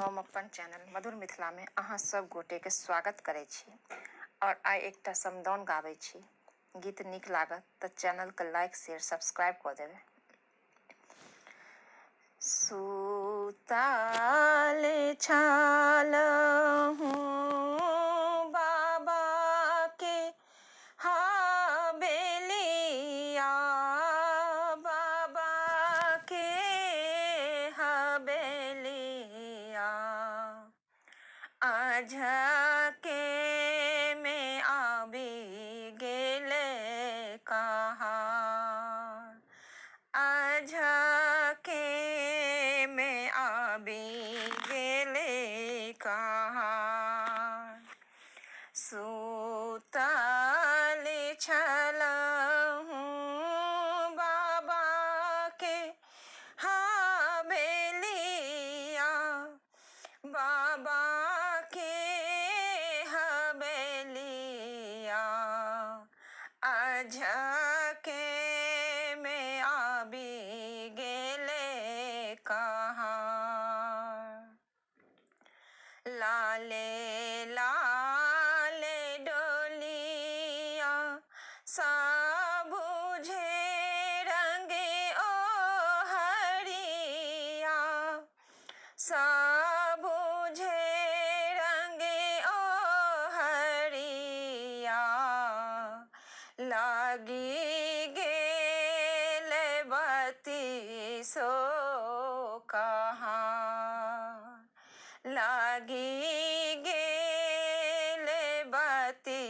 हम अपन चैनल मधुर मिथिला में अहाँ सब गोटे के स्वागत करे छी और आइ एकटा समदाउन गाबै छी। गीत नीक लागत तऽ चैनल के लाइक शेयर सब्सक्राइब कऽ देबै। सुताल छलहुँ बाबा के हबेलिया, बाबा के हबेलिया, अझके में आबि गेलै कहार, अझके में आबि गेलै कहार। सुतल छलहुँ बाबा के हबेलिया, बाबा के हबेलिया, अझके में आबि गेलै कहार। लाले लाले डोलिया सबुझे रंगे ओ हरिया, सबुझे रंगे ओ हरिया, लागी गेल बत्ती सो कहार, लागी गेल बत्ती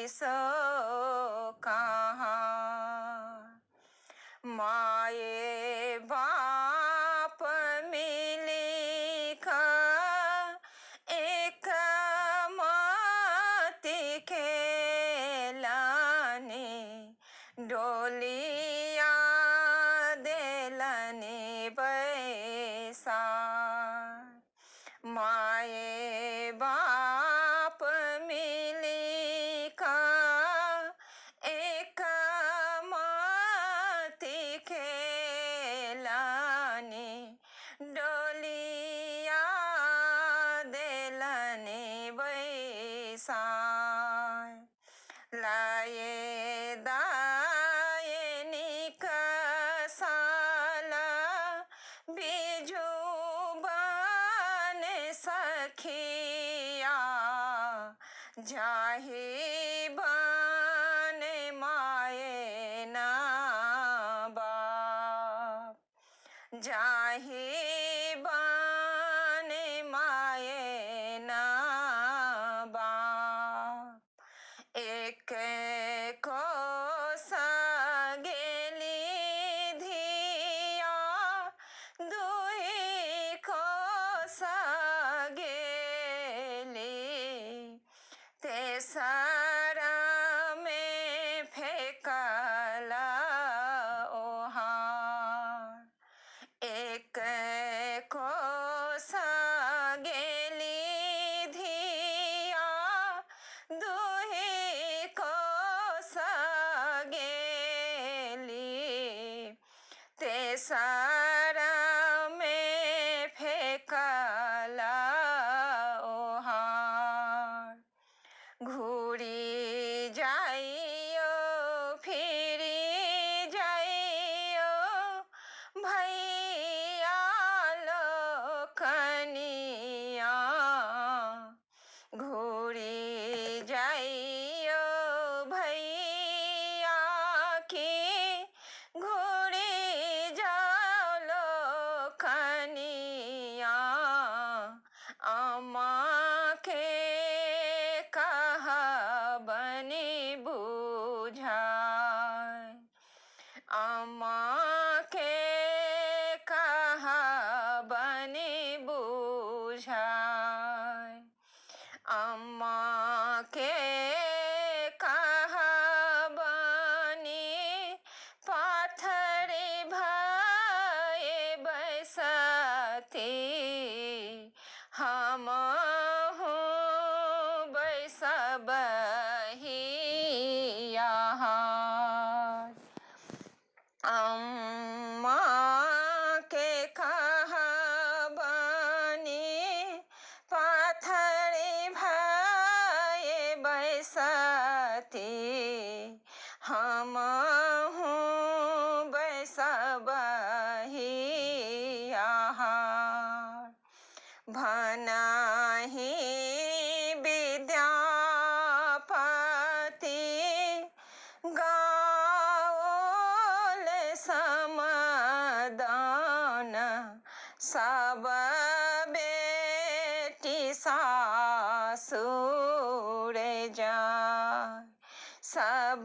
सो कहार। माये बाप मिली कऽ एक माटी खेलनि, डोलिया देलनि बैसार। माये बाप मिली कऽ एक माटी खेलनि, डोलिया देलनि बैसार। लाये दाये नीक साल बिजू बने सखिया, जाहि बने माये न बाप, जाहि बने माये न बाप। एक कोस गेली धिया, दुई कोस गेली, तेसर में फेकल ओहार। एक कोस गेली धिया, दुई कोस गेली, तेसर में फेकल ओहार। घूरी जाइयो फिरी जाइयो भैया लोकनिया, घूरी जाइयो भैया की, घूरी जाइयो बहियाहार। भनाहि विद्यापति गाओल समदान, सब बेटी सासुर जाय। सब